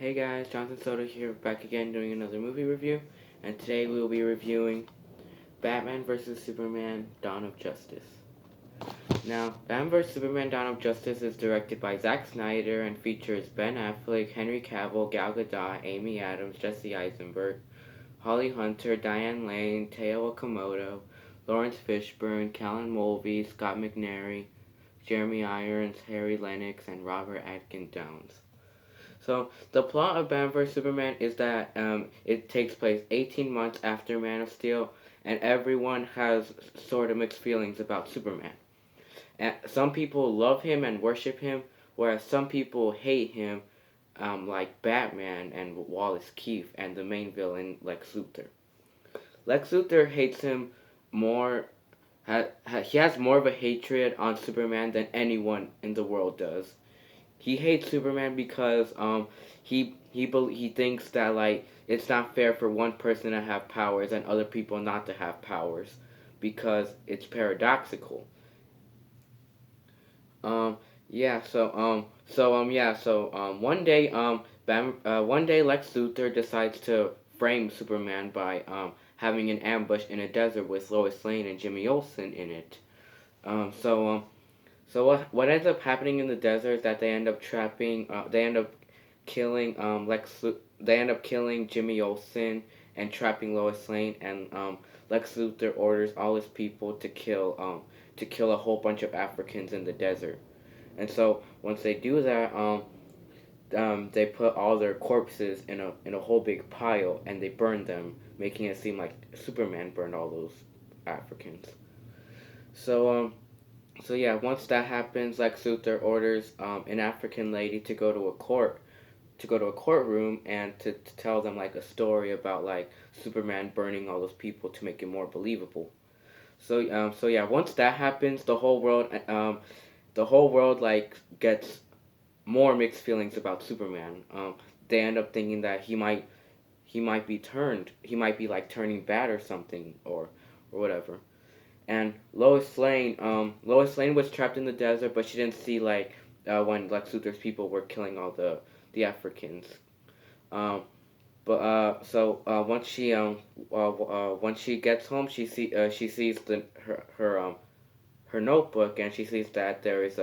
Hey guys, Jonathan Soto here, back again doing another movie review, and today we will be reviewing Batman vs. Superman Dawn of Justice. Now, Batman vs. Superman Dawn of Justice is directed by Zack Snyder and features Ben Affleck, Henry Cavill, Gal Gadot, Amy Adams, Jesse Eisenberg, Holly Hunter, Diane Lane, Teo Okamoto, Lawrence Fishburne, Callan Mulvey, Scott McNairy, Jeremy Irons, Harry Lennox, and Robert Atkin Downes. So the plot of Batman vs Superman is that it takes place 18 months after Man of Steel, and everyone has sort of mixed feelings about Superman. And some people love him and worship him, whereas some people hate him, like Batman and Wallace Keith and the main villain Lex Luthor. Lex Luthor hates him more. He has more of a hatred on Superman than anyone in the world does. He hates Superman because he thinks that like it's not fair for one person to have powers and other people not to have powers because it's paradoxical. Um yeah, one day Lex Luthor decides to frame Superman by having an ambush in a desert with Lois Lane and Jimmy Olsen in it. Um so um So what ends up happening in the desert is that they end up killing they end up killing Jimmy Olsen and trapping Lois Lane, and Lex Luthor orders all his people to kill a whole bunch of Africans in the desert. And so once they do that, they put all their corpses in a whole big pile and they burn them, making it seem like Superman burned all those Africans. So once that happens, Lex Luthor orders an African lady to go to a courtroom and to tell them like a story about like Superman burning all those people to make it more believable. Once that happens, the whole world like gets more mixed feelings about Superman. They end up thinking that he might be like turning bad or something or whatever. And Lois Lane was trapped in the desert, but she didn't see like when Lex Luthor's people were killing all the Africans. But once she gets home, she sees her notebook, and she sees that there is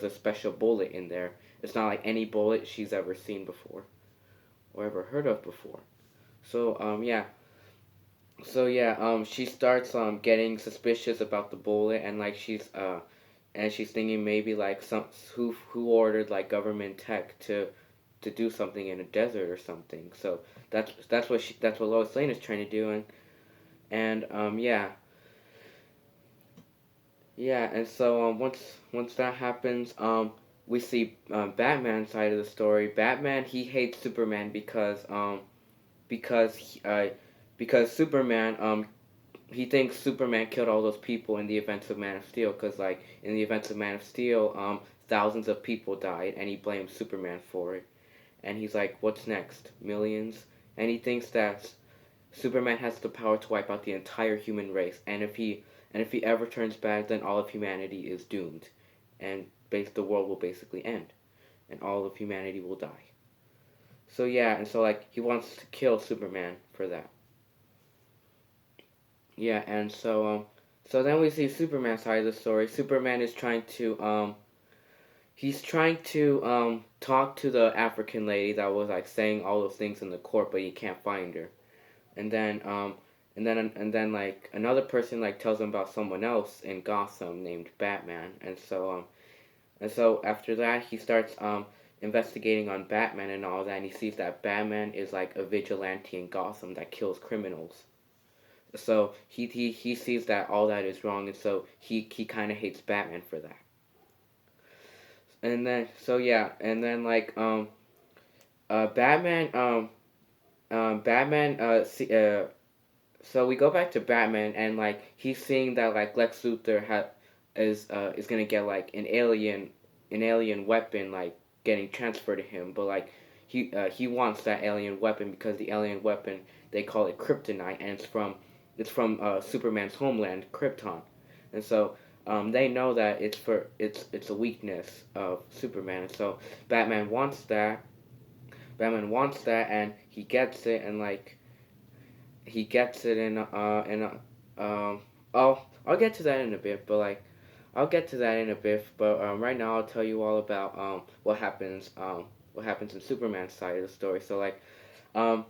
a special bullet in there. It's not like any bullet she's ever seen before or ever heard of before. So she starts getting suspicious about the bullet, and like she's thinking maybe like some who ordered like government tech to do something in a desert or something. So that's what Lois Lane is trying to do, and and so once that happens, we see Batman's side of the story. Batman, he hates Superman because because Superman he thinks Superman killed all those people in the events of Man of Steel, because like in the events of Man of Steel, thousands of people died, and he blames Superman for it. And he's like, "What's next? Millions?" And he thinks that Superman has the power to wipe out the entire human race, and if he ever turns bad, then all of humanity is doomed, and the world will basically end, and all of humanity will die. So yeah, and so like he wants to kill Superman for that. Yeah, and so then we see Superman's side of the story. Superman is trying to he's trying to talk to the African lady that was like saying all those things in the court, but he can't find her. And then like another person like tells him about someone else in Gotham named Batman. And so after that he starts investigating on Batman and all that, and he sees that Batman is like a vigilante in Gotham that kills criminals. So he sees that all that is wrong, and so he kind of hates Batman for that. And then and then like Batman Batman so we go back to Batman, and like he's seeing that like Lex Luthor is gonna get like an alien weapon like getting transferred to him, but like he wants that alien weapon because the alien weapon, they call it kryptonite, and it's from Superman's homeland, Krypton. And so they know that it's a weakness of Superman. So Batman wants that, Batman wants that, and he gets it, and like he gets it I'll get to that in a bit, but like I'll get to that in a bit, but right now I'll tell you all about what happens in Superman's side of the story. So like um,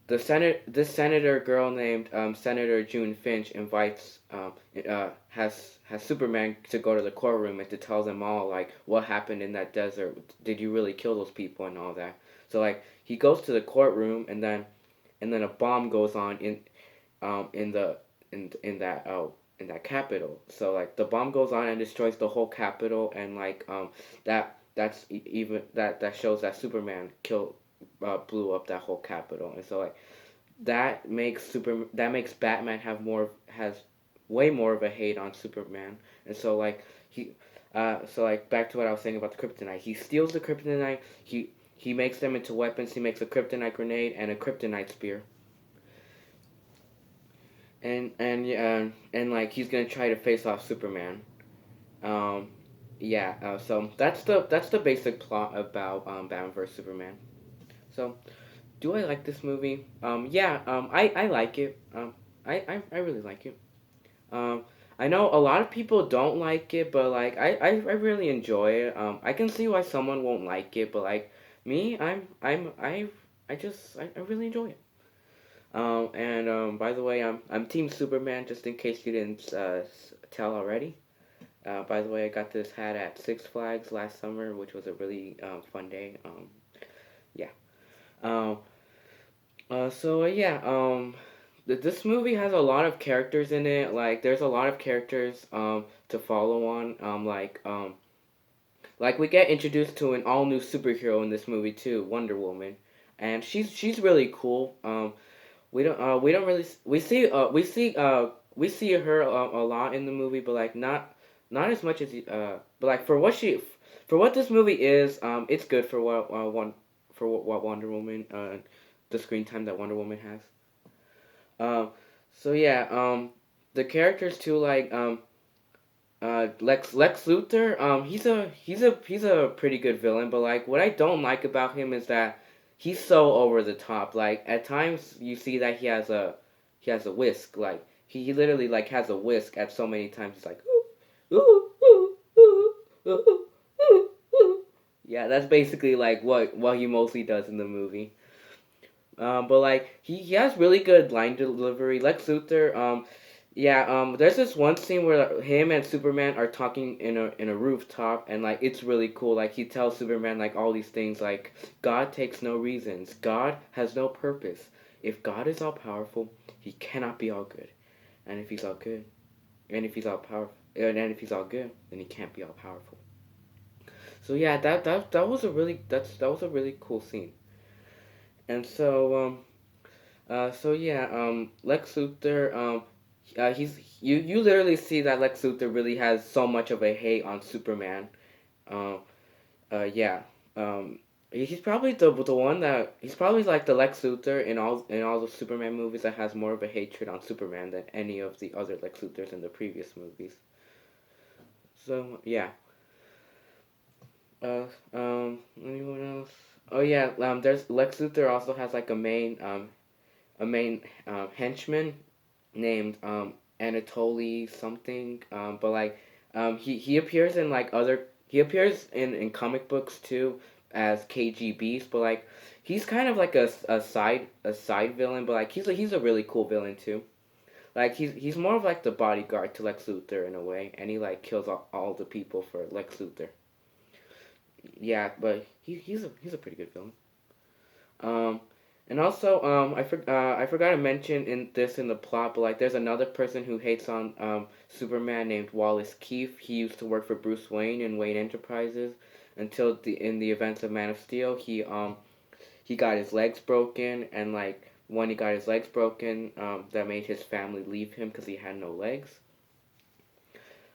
this senator girl named Senator June Finch invites has Superman to go to the courtroom and to tell them all like what happened in that desert. Did you really kill those people and all that? So like he goes to the courtroom, and then a bomb goes on in the in that capital. So like the bomb goes on and destroys the whole capital, and like even that shows that Superman killed blew up that whole capital. And so like that makes Batman has way more of a hate on Superman. And so like so like back to what I was saying about the kryptonite. He steals the kryptonite. He makes them into weapons. He makes a kryptonite grenade and a kryptonite spear. And like he's gonna try to face off Superman. Um, yeah. So that's the basic plot about Batman vs Superman. So do I like this movie? Yeah. I like it. I really like it. Um, I know a lot of people don't like it, but like I really enjoy it. I can see why someone won't like it, but like me, I really enjoy it. And by the way, I'm Team Superman. Just in case you didn't tell already. By the way, I got this hat at Six Flags last summer, which was a really fun day. Yeah. Um, yeah. This movie has a lot of characters in it. Like, there's a lot of characters to follow on. Like we get introduced to an all new superhero in this movie too, Wonder Woman, and she's really cool. We don't really we see her a lot in the movie, but like not as much as but like for what this movie is, it's good for what Wonder Woman the screen time that Wonder Woman has. Um, so yeah, the characters too, like Lex Luthor, he's a pretty good villain, but like what I don't like about him is that he's so over the top. Like at times you see that he has a whisk. Like he literally like has a whisk at so many times. He's like ooh ooh ooh ooh ooh ooh ooh. Yeah, that's basically like what he mostly does in the movie. But like he has really good line delivery. Lex Luthor, yeah, there's this one scene where him and Superman are talking in a rooftop, and like it's really cool. Like he tells Superman like all these things, like God takes no reasons, God has no purpose. If God is all powerful, he cannot be all good, and if he's all good, and if he's all powerful, and if he's all good, then he can't be all powerful. So yeah, that was a really that was a really cool scene. And so yeah, Lex Luthor, he's you literally see that Lex Luthor really has so much of a hate on Superman. Um, yeah, um, he's probably the one that he's probably like the Lex Luthor in all the Superman movies that has more of a hatred on Superman than any of the other Lex Luthors in the previous movies. So yeah, anyone else? Oh yeah, there's Lex Luthor also has like a main henchman named Anatoly something. But like he appears in like other he appears in comic books too as KG Beast. But like he's kind of like a side villain. But like he's a really cool villain too. Like he's more of like the bodyguard to Lex Luthor in a way, and he like kills all the people for Lex Luthor. Yeah, but he's a pretty good villain. Um, and also, I forgot to mention in the plot, but like, there's another person who hates on Superman named Wallace Keefe. He used to work for Bruce Wayne in Wayne Enterprises until in the events of Man of Steel, he got his legs broken, and like when he got his legs broken, that made his family leave him because he had no legs.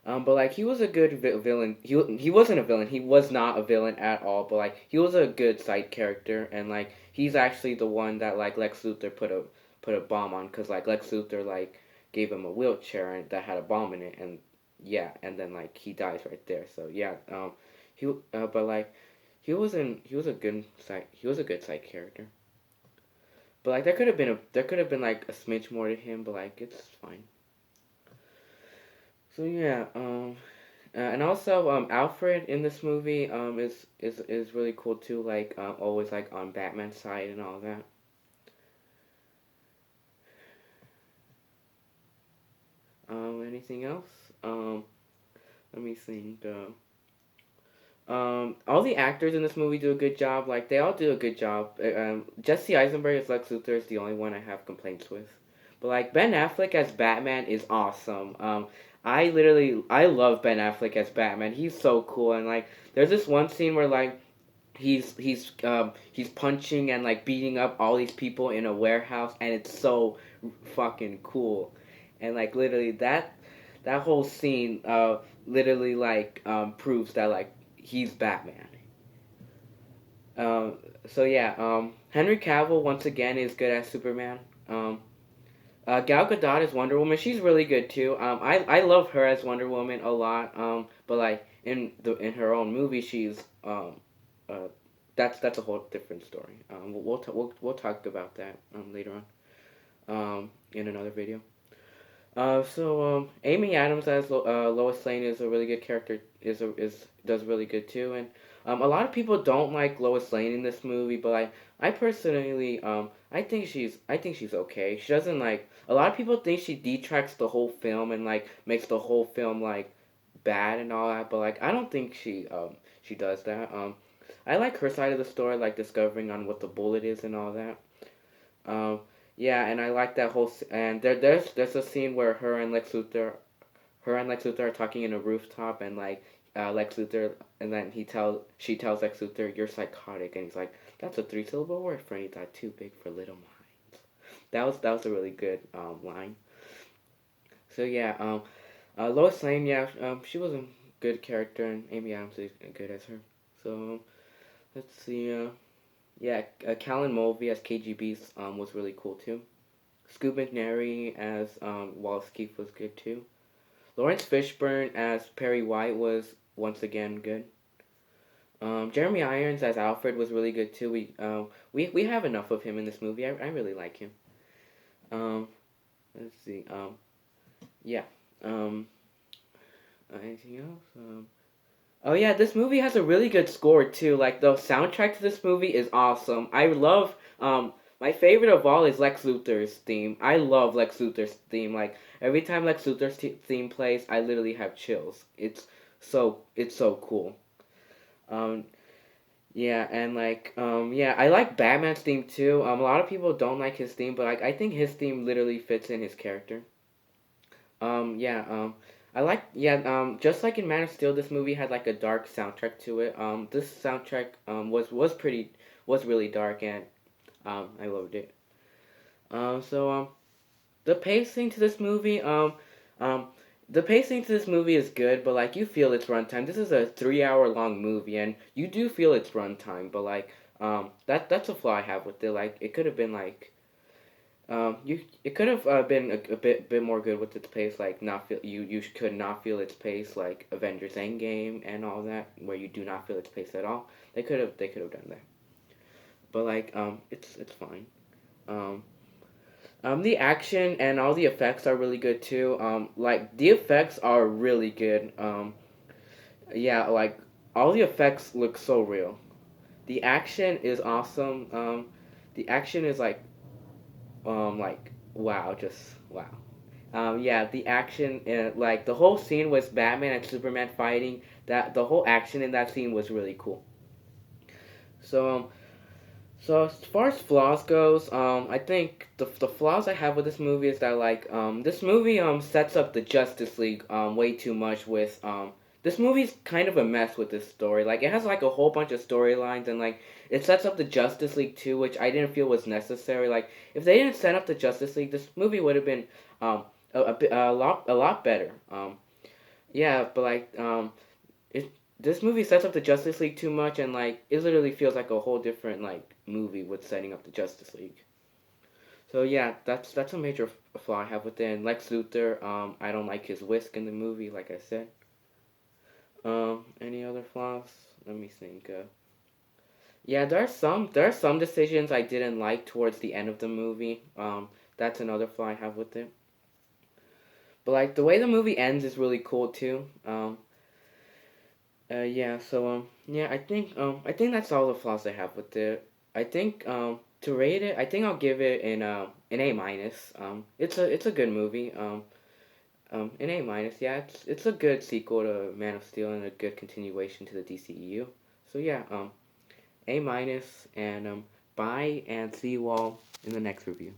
But like he was a good villain. He wasn't a villain. He was not a villain at all. But like he was a good side character, and like he's actually the one that like Lex Luthor put a bomb on, because like Lex Luthor like gave him a wheelchair and that had a bomb in it, and yeah, and then like he dies right there. So yeah, but like he was a good side character. But like there could have been like a smidge more to him, but like it's fine. So yeah, and also Alfred in this movie is really cool too. Like always like on Batman's side and all that. Anything else? Let me think. All the actors in this movie do a good job. Like they all do a good job. Jesse Eisenberg as Lex Luthor is the only one I have complaints with. But like Ben Affleck as Batman is awesome. I love Ben Affleck as Batman. He's so cool. And like there's this one scene where like he's punching and like beating up all these people in a warehouse, and it's so fucking cool. And like literally that whole scene literally like proves that like he's Batman. So yeah, Henry Cavill once again is good as Superman. Um, Gal Gadot as Wonder Woman. She's really good too. I love her as Wonder Woman a lot. But like in her own movie, she's uh, that's a whole different story. We'll talk about that later on in another video. Amy Adams as Lois Lane is a really good character. Is does really good too, and a lot of people don't like Lois Lane in this movie, but I personally I think she's okay. She doesn't like a lot of people think she detracts the whole film and like makes the whole film like bad and all that, but like I don't think she does that. I like her side of the story, like discovering on what the bullet is and all that. Um, yeah, and I like that whole and there's a scene where her and Lex Luthor are talking in a rooftop, and like Lex Luthor, and then she tells Lex Luthor, "You're psychotic," and he's like, "That's a three-syllable word for any thought too big for little minds." That was a really good line. So yeah, Lois Lane, yeah, she was a good character, and Amy Adams is good as her. So let's see, yeah, Callan Mulvey as KGB's was really cool too. Scoot McNairy as Wallace Keith was good too. Lawrence Fishburne as Perry White was once again good. Jeremy Irons as Alfred was really good too. We have enough of him in this movie. I really like him. Um, let's see. Yeah. Um, anything else? Oh yeah, this movie has a really good score too. Like the soundtrack to this movie is awesome. I love my favorite of all is Lex Luthor's theme. I love Lex Luthor's theme. Like every time Lex Luthor's theme plays, I literally have chills. It's so cool. Um yeah, and like yeah, I like Batman's theme too. A lot of people don't like his theme, but like I think his theme literally fits in his character. Yeah, I like yeah, just like in Man of Steel, this movie had like a dark soundtrack to it. This soundtrack was really dark, and I loved it. So the pacing to this movie um the pacing to this movie is good, but like you feel its runtime. This is a 3 hour long movie, and you do feel its runtime, but like that's a flaw I have with it. Like it could have been like you it could have been a bit more good with its pace, like not feel you could not feel its pace like Avengers Endgame and all that, where you do not feel its pace at all. They could have done that, but like it's fine. Um, the action and all the effects are really good too. Like the effects are really good. Yeah, like all the effects look so real. The action is awesome. The action is like wow, just wow. Yeah, the action, like the whole scene with Batman and Superman fighting. That the whole action in that scene was really cool. So so as far as flaws goes, I think the flaws I have with this movie is that like this movie sets up the Justice League way too much with this movie's kind of a mess with this story. Like it has like a whole bunch of storylines, and like it sets up the Justice League too, which I didn't feel was necessary. Like if they didn't set up the Justice League, this movie would have been um a lot better. Yeah, but like it this movie sets up the Justice League too much, and like it literally feels like a whole different like movie with setting up the Justice League. So yeah, that's a major flaw I have with it. And Lex Luthor, I don't like his whisk in the movie, like I said. Any other flaws? Let me think. Yeah, there are some decisions I didn't like towards the end of the movie. That's another flaw I have with it. But like the way the movie ends is really cool too. Yeah. So yeah, I think that's all the flaws I have with it. I think to rate it, I think I'll give it an A minus. It's a good movie. An A minus. Yeah, it's a good sequel to Man of Steel and a good continuation to the DCEU. So yeah, A minus, and bye, and see you all in the next review.